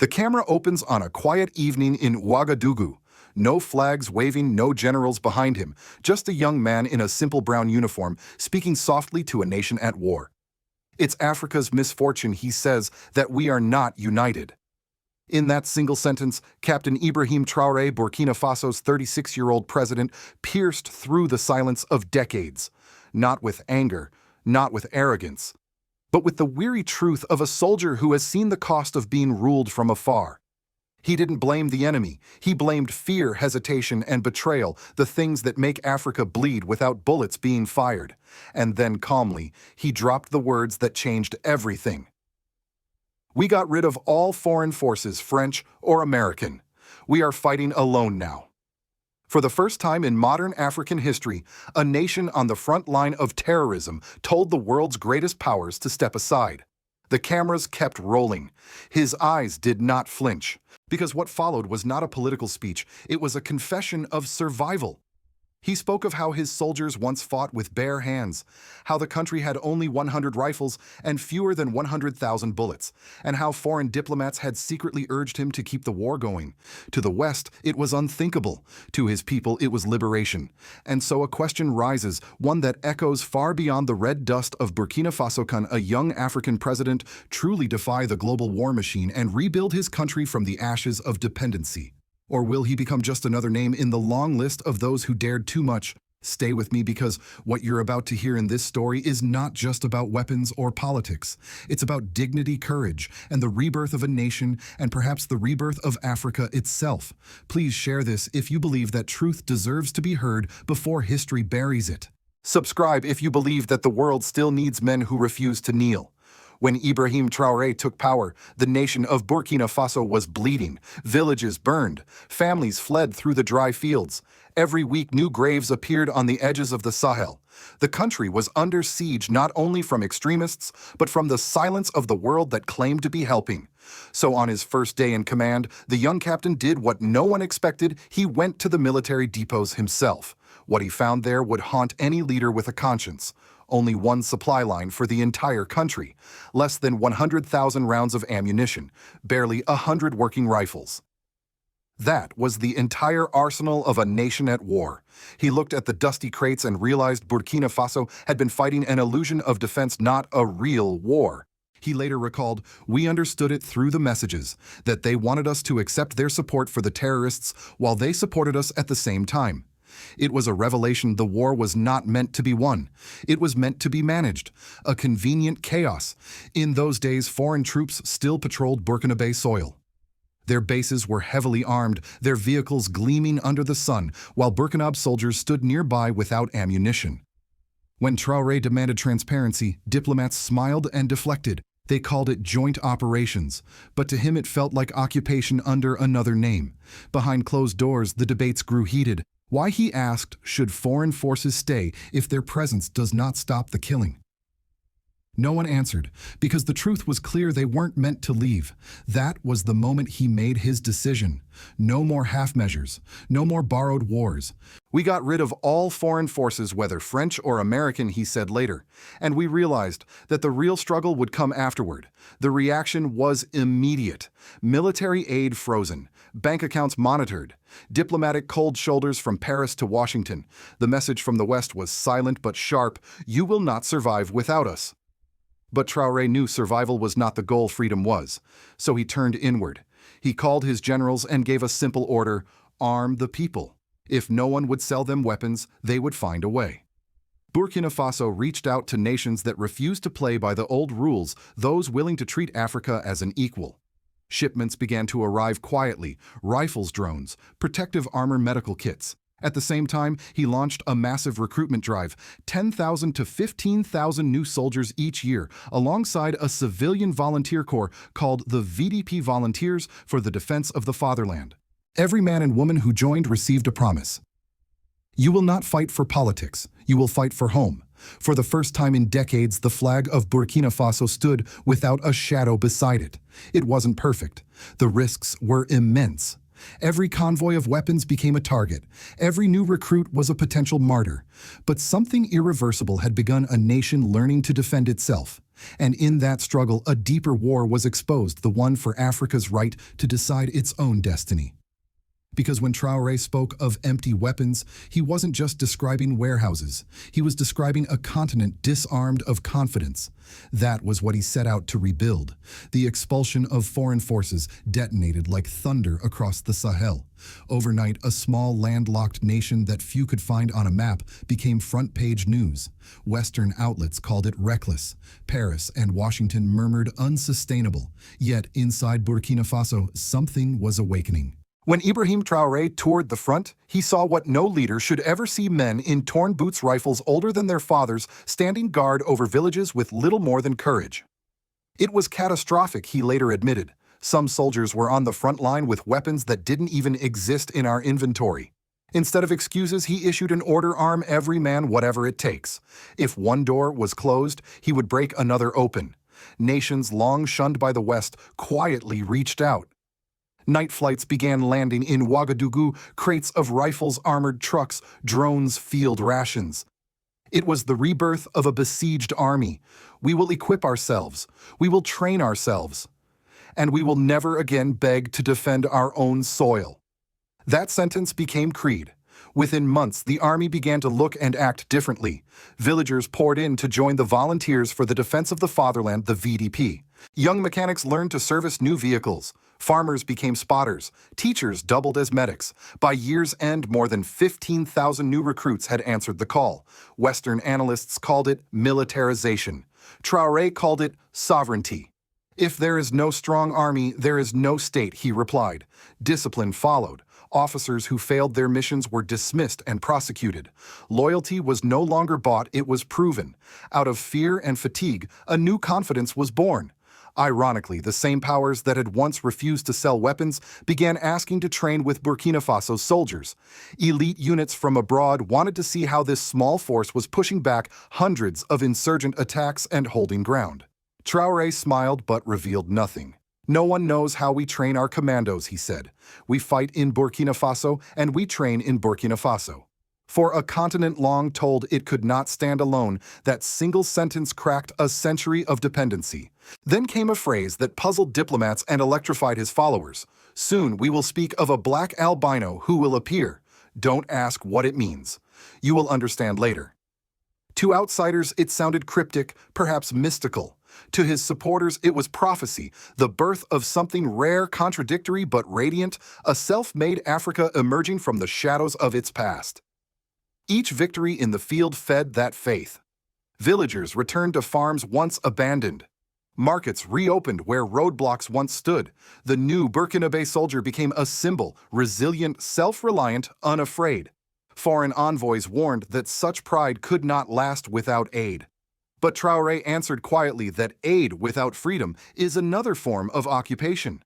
The camera opens on a quiet evening in Ouagadougou. No flags waving, no generals behind him, just a young man in a simple brown uniform speaking softly to a nation at war. It's Africa's misfortune, he says, that we are not united. In that single sentence, Captain Ibrahim Traoré, Burkina Faso's 36-year-old president, pierced through the silence of decades, not with anger, not with arrogance, but with the weary truth of a soldier who has seen the cost of being ruled from afar. He didn't blame the enemy. He blamed fear, hesitation, and betrayal, the things that make Africa bleed without bullets being fired. And then calmly, he dropped the words that changed everything. We got rid of all foreign forces, French or American. We are fighting alone now. For the first time in modern African history, a nation on the front line of terrorism told the world's greatest powers to step aside. The cameras kept rolling. His eyes did not flinch, because what followed was not a political speech, it was a confession of survival. He spoke of how his soldiers once fought with bare hands, how the country had only 100 rifles and fewer than 100,000 bullets, and how foreign diplomats had secretly urged him to keep the war going. To the West, it was unthinkable. To his people, it was liberation. And so a question rises, one that echoes far beyond the red dust of Burkina Faso. Can a young African president truly defy the global war machine and rebuild his country from the ashes of dependency? Or will he become just another name in the long list of those who dared too much? Stay with me, because what you're about to hear in this story is not just about weapons or politics. It's about dignity, courage, and the rebirth of a nation, and perhaps the rebirth of Africa itself. Please share this if you believe that truth deserves to be heard before history buries it. Subscribe if you believe that the world still needs men who refuse to kneel. When Ibrahim Traoré took power, the nation of Burkina Faso was bleeding. Villages burned. Families fled through the dry fields. Every week, new graves appeared on the edges of the Sahel. The country was under siege not only from extremists, but from the silence of the world that claimed to be helping. So on his first day in command, the young captain did what no one expected. He went to the military depots himself. What he found there would haunt any leader with a conscience. Only one supply line for the entire country, less than 100,000 rounds of ammunition, barely 100 working rifles. That was the entire arsenal of a nation at war. He looked at the dusty crates and realized Burkina Faso had been fighting an illusion of defense, not a real war. He later recalled, "We understood it through the messages, that they wanted us to accept their support for the terrorists while they supported us at the same time." It was a revelation. The war was not meant to be won. It was meant to be managed. A convenient chaos. In those days, foreign troops still patrolled Burkina Faso soil. Their bases were heavily armed, their vehicles gleaming under the sun, while Burkinabe soldiers stood nearby without ammunition. When Traoré demanded transparency, diplomats smiled and deflected. They called it joint operations, but to him it felt like occupation under another name. Behind closed doors, the debates grew heated. Why, he asked, should foreign forces stay if their presence does not stop the killing? No one answered, because the truth was clear: they weren't meant to leave. That was the moment he made his decision. No more half measures, no more borrowed wars. "We got rid of all foreign forces, whether French or American," he said later, and we realized that the real struggle would come afterward. The reaction was immediate. Military aid frozen, bank accounts monitored, diplomatic cold shoulders from Paris to Washington. The message from the West was silent but sharp: "You will not survive without us." But Traoré knew survival was not the goal, freedom was. So he turned inward. He called his generals and gave a simple order: arm the people. If no one would sell them weapons, they would find a way. Burkina Faso reached out to nations that refused to play by the old rules, those willing to treat Africa as an equal. Shipments began to arrive quietly: rifles, drones, protective armor, medical kits. At the same time, he launched a massive recruitment drive, 10,000 to 15,000 new soldiers each year, alongside a civilian volunteer corps called the VDP Volunteers for the Defense of the Fatherland. Every man and woman who joined received a promise. You will not fight for politics, you will fight for home. For the first time in decades, the flag of Burkina Faso stood without a shadow beside it. It wasn't perfect. The risks were immense. Every convoy of weapons became a target. Every new recruit was a potential martyr. But something irreversible had begun: a nation learning to defend itself. And in that struggle, a deeper war was exposed, the one for Africa's right to decide its own destiny. Because when Traoré spoke of empty weapons, he wasn't just describing warehouses. He was describing a continent disarmed of confidence. That was what he set out to rebuild. The expulsion of foreign forces detonated like thunder across the Sahel. Overnight, a small landlocked nation that few could find on a map became front-page news. Western outlets called it reckless. Paris and Washington murmured unsustainable. Yet inside Burkina Faso, something was awakening. When Ibrahim Traoré toured the front, he saw what no leader should ever see: men in torn boots, rifles older than their fathers, standing guard over villages with little more than courage. It was catastrophic, he later admitted. Some soldiers were on the front line with weapons that didn't even exist in our inventory. Instead of excuses, he issued an order: arm every man, whatever it takes. If one door was closed, he would break another open. Nations long shunned by the West quietly reached out. Night flights began landing in Ouagadougou, crates of rifles, armored trucks, drones, field rations. It was the rebirth of a besieged army. We will equip ourselves. We will train ourselves. And we will never again beg to defend our own soil. That sentence became creed. Within months, the army began to look and act differently. Villagers poured in to join the Volunteers for the Defense of the Fatherland, the VDP. Young mechanics learned to service new vehicles. Farmers became spotters. Teachers doubled as medics. By year's end, more than 15,000 new recruits had answered the call. Western analysts called it militarization. Traoré called it sovereignty. If there is no strong army, there is no state, he replied. Discipline followed. Officers who failed their missions were dismissed and prosecuted. Loyalty was no longer bought, it was proven. Out of fear and fatigue, a new confidence was born. Ironically, the same powers that had once refused to sell weapons began asking to train with Burkina Faso soldiers. Elite units from abroad wanted to see how this small force was pushing back hundreds of insurgent attacks and holding ground. Traoré smiled but revealed nothing. No one knows how we train our commandos, he said. We fight in Burkina Faso and we train in Burkina Faso. For a continent long told it could not stand alone, that single sentence cracked a century of dependency. Then came a phrase that puzzled diplomats and electrified his followers. Soon we will speak of a black albino who will appear. Don't ask what it means. You will understand later. To outsiders, it sounded cryptic, perhaps mystical. To his supporters, it was prophecy, the birth of something rare, contradictory but radiant, a self-made Africa emerging from the shadows of its past. Each victory in the field fed that faith. Villagers returned to farms once abandoned. Markets reopened where roadblocks once stood. The new Burkinabe soldier became a symbol, resilient, self-reliant, unafraid. Foreign envoys warned that such pride could not last without aid. But Traoré answered quietly that aid without freedom is another form of occupation.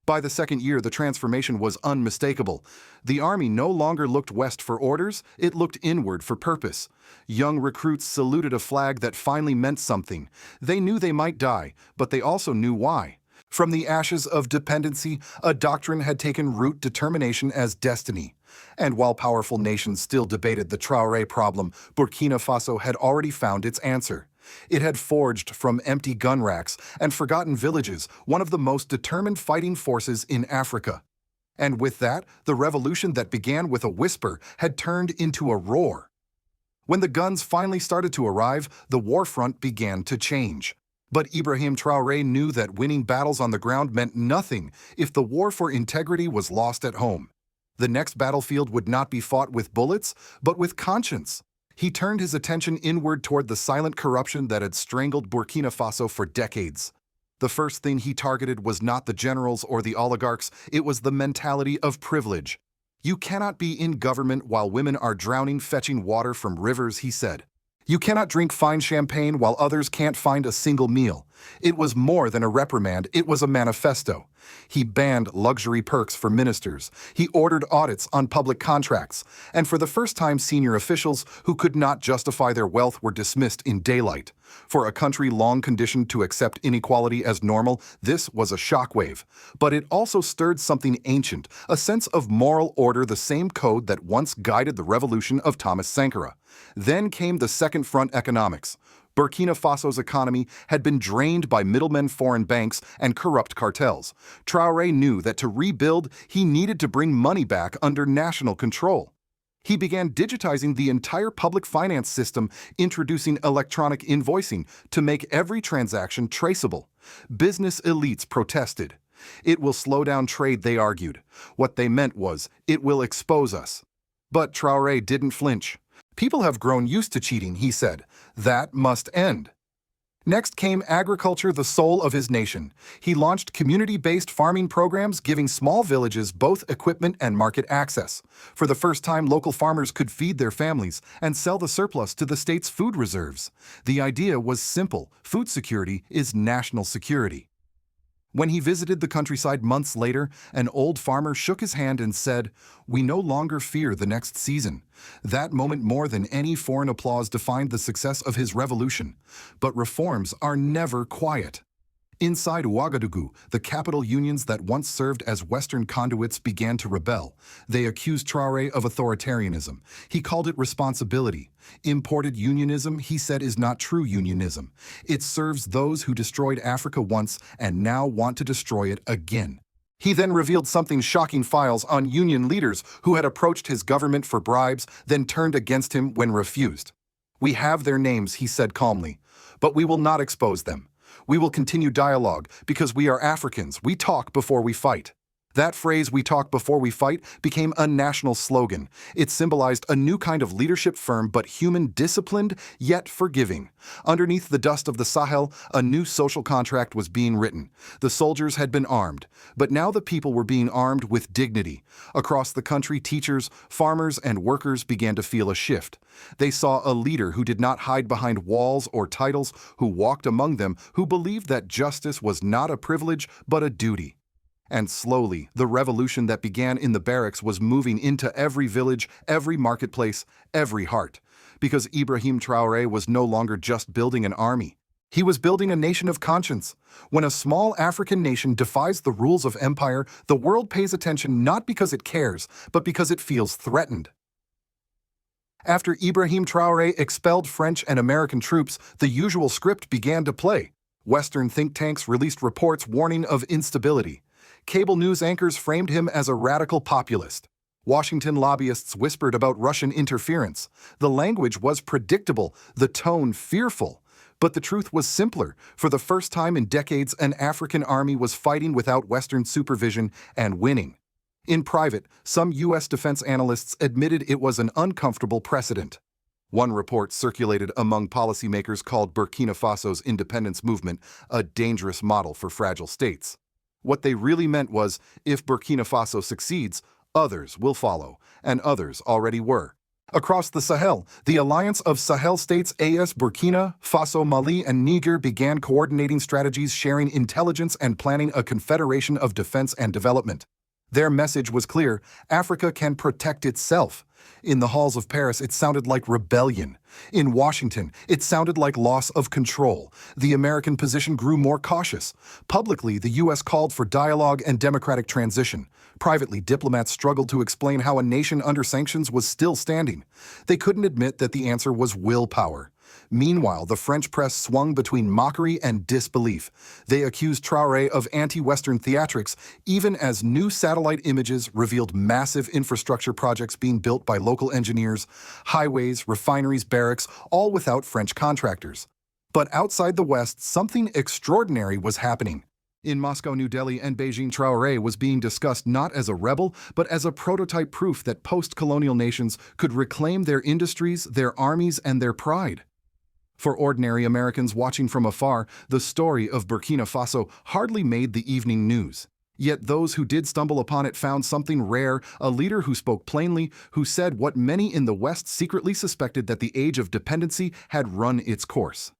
By the second year, the transformation was unmistakable. The army no longer looked west for orders, it looked inward for purpose. Young recruits saluted a flag that finally meant something. They knew they might die, but they also knew why. From the ashes of dependency, a doctrine had taken root: determination as destiny. And while powerful nations still debated the Traoré problem, Burkina Faso had already found its answer. It had forged from empty gun racks and forgotten villages one of the most determined fighting forces in Africa. And with that, the revolution that began with a whisper had turned into a roar. When the guns finally started to arrive, the war front began to change. But Ibrahim Traoré knew that winning battles on the ground meant nothing if the war for integrity was lost at home. The next battlefield would not be fought with bullets, but with conscience. He turned his attention inward toward the silent corruption that had strangled Burkina Faso for decades. The first thing he targeted was not the generals or the oligarchs, it was the mentality of privilege. You cannot be in government while women are drowning fetching water from rivers, he said. You cannot drink fine champagne while others can't find a single meal. It was more than a reprimand, it was a manifesto. He banned luxury perks for ministers. He ordered audits on public contracts. And for the first time, senior officials who could not justify their wealth were dismissed in daylight. For a country long conditioned to accept inequality as normal, this was a shockwave. But it also stirred something ancient, a sense of moral order, the same code that once guided the revolution of Thomas Sankara. Then came the second front: economics. Burkina Faso's economy had been drained by middlemen, foreign banks, and corrupt cartels. Traoré knew that to rebuild, he needed to bring money back under national control. He began digitizing the entire public finance system, introducing electronic invoicing to make every transaction traceable. Business elites protested. It will slow down trade, they argued. What they meant was, it will expose us. But Traoré didn't flinch. People have grown used to cheating, he said. That must end. Next came agriculture, the soul of his nation. He launched community-based farming programs giving small villages both equipment and market access. For the first time, local farmers could feed their families and sell the surplus to the state's food reserves. The idea was simple: food security is national security. When he visited the countryside months later, an old farmer shook his hand and said, "We no longer fear the next season." That moment, more than any foreign applause, defined the success of his revolution. But reforms are never quiet. Inside Ouagadougou, the capital, unions that once served as Western conduits began to rebel. They accused Traoré of authoritarianism. He called it responsibility. Imported unionism, he said, is not true unionism. It serves those who destroyed Africa once and now want to destroy it again. He then revealed something shocking: files on union leaders who had approached his government for bribes, then turned against him when refused. "We have their names," he said calmly, "but we will not expose them. We will continue dialogue because we are Africans. We talk before we fight." That phrase, "we talk before we fight," became a national slogan. It symbolized a new kind of leadership, firm but human, disciplined yet forgiving. Underneath the dust of the Sahel, a new social contract was being written. The soldiers had been armed, but now the people were being armed with dignity. Across the country, teachers, farmers, and workers began to feel a shift. They saw a leader who did not hide behind walls or titles, who walked among them, who believed that justice was not a privilege but a duty. And slowly, the revolution that began in the barracks was moving into every village, every marketplace, every heart. Because Ibrahim Traoré was no longer just building an army. He was building a nation of conscience. When a small African nation defies the rules of empire, the world pays attention not because it cares, but because it feels threatened. After Ibrahim Traoré expelled French and American troops, the usual script began to play. Western think tanks released reports warning of instability. Cable news anchors framed him as a radical populist. Washington lobbyists whispered about Russian interference. The language was predictable, the tone fearful. But the truth was simpler. For the first time in decades, an African army was fighting without Western supervision and winning. In private, some U.S. defense analysts admitted it was an uncomfortable precedent. One report circulated among policymakers called Burkina Faso's independence movement a dangerous model for fragile states. What they really meant was, if Burkina Faso succeeds, others will follow, and others already were. Across the Sahel, the alliance of Sahel states AS, Burkina Faso, Mali, and Niger began coordinating strategies, sharing intelligence, and planning a confederation of defense and development. Their message was clear: Africa can protect itself. In the halls of Paris, it sounded like rebellion. In Washington, it sounded like loss of control. The American position grew more cautious. Publicly, the U.S. called for dialogue and democratic transition. Privately, diplomats struggled to explain how a nation under sanctions was still standing. They couldn't admit that the answer was willpower. Meanwhile, the French press swung between mockery and disbelief. They accused Traoré of anti-Western theatrics, even as new satellite images revealed massive infrastructure projects being built by local engineers, highways, refineries, barracks, all without French contractors. But outside the West, something extraordinary was happening. In Moscow, New Delhi, and Beijing, Traoré was being discussed not as a rebel, but as a prototype proof that post-colonial nations could reclaim their industries, their armies, and their pride. For ordinary Americans watching from afar, the story of Burkina Faso hardly made the evening news. Yet those who did stumble upon it found something rare: a leader who spoke plainly, who said what many in the West secretly suspected, that the age of dependency had run its course.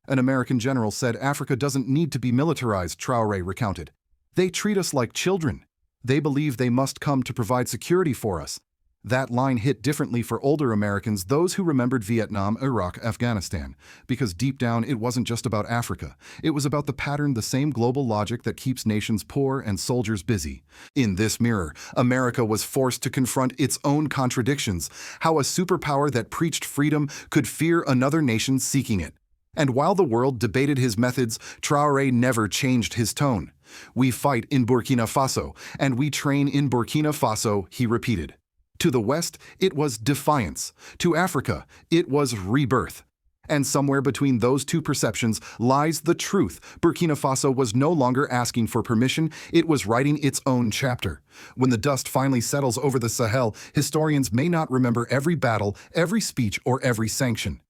An American general said, "Africa doesn't need to be militarized," Traoré recounted. "They treat us like children. They believe they must come to provide security for us." That line hit differently for older Americans, those who remembered Vietnam, Iraq, Afghanistan, because deep down it wasn't just about Africa. It was about the pattern, the same global logic that keeps nations poor and soldiers busy. In this mirror, America was forced to confront its own contradictions: how a superpower that preached freedom could fear another nation seeking it. And while the world debated his methods, Traoré never changed his tone. "We fight in Burkina Faso, and we train in Burkina Faso," he repeated. To the West, it was defiance. To Africa, it was rebirth. And somewhere between those two perceptions lies the truth. Burkina Faso was no longer asking for permission, it was writing its own chapter. When the dust finally settles over the Sahel, historians may not remember every battle, every speech, or every sanction.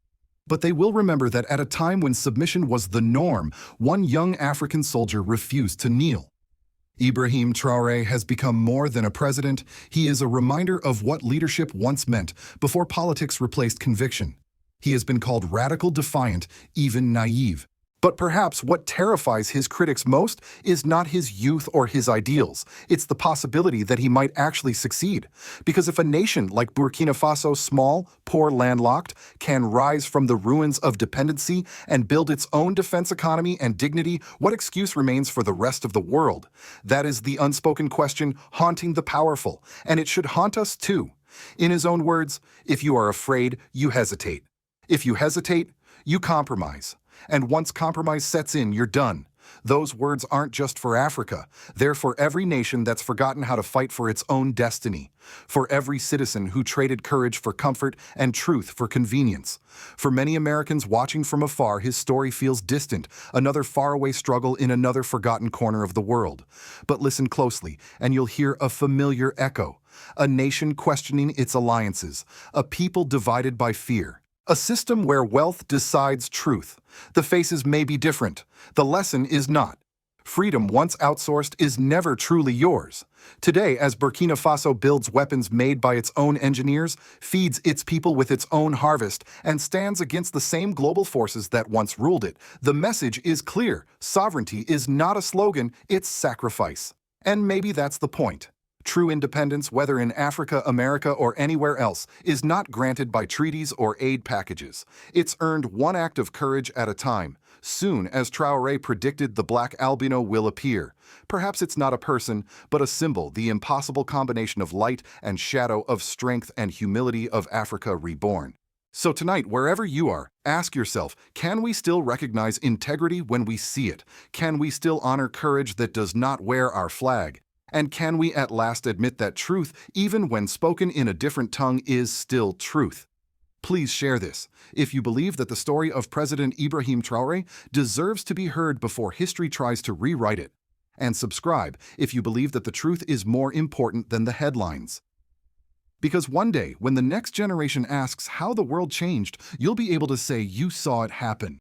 But they will remember that at a time when submission was the norm, one young African soldier refused to kneel. Ibrahim Traoré has become more than a president. He is a reminder of what leadership once meant before politics replaced conviction. He has been called radical, defiant, even naive. But perhaps what terrifies his critics most is not his youth or his ideals. It's the possibility that he might actually succeed. Because if a nation like Burkina Faso, small, poor, landlocked, can rise from the ruins of dependency and build its own defense economy and dignity, what excuse remains for the rest of the world? That is the unspoken question haunting the powerful, and it should haunt us too. In his own words, if you are afraid, you hesitate. If you hesitate, you compromise. And once compromise sets in, you're done. Those words aren't just for Africa. They're for every nation that's forgotten how to fight for its own destiny. For every citizen who traded courage for comfort and truth for convenience. For many Americans watching from afar, his story feels distant, another faraway struggle in another forgotten corner of the world. But listen closely, and you'll hear a familiar echo. A nation questioning its alliances. A people divided by fear. A system where wealth decides truth. The faces may be different. The lesson is not. Freedom once outsourced is never truly yours. Today, as Burkina Faso builds weapons made by its own engineers, feeds its people with its own harvest, and stands against the same global forces that once ruled it, the message is clear. Sovereignty is not a slogan, it's sacrifice. And maybe that's the point. True independence, whether in Africa, America, or anywhere else, is not granted by treaties or aid packages. It's earned one act of courage at a time. Soon, as Traoré predicted, the black albino will appear. Perhaps it's not a person, but a symbol, the impossible combination of light and shadow, of strength and humility, of Africa reborn. So tonight, wherever you are, ask yourself, can we still recognize integrity when we see it? Can we still honor courage that does not wear our flag? And can we at last admit that truth, even when spoken in a different tongue, is still truth? Please share this if you believe that the story of President Ibrahim Traoré deserves to be heard before history tries to rewrite it. And subscribe if you believe that the truth is more important than the headlines. Because one day, when the next generation asks how the world changed, you'll be able to say you saw it happen.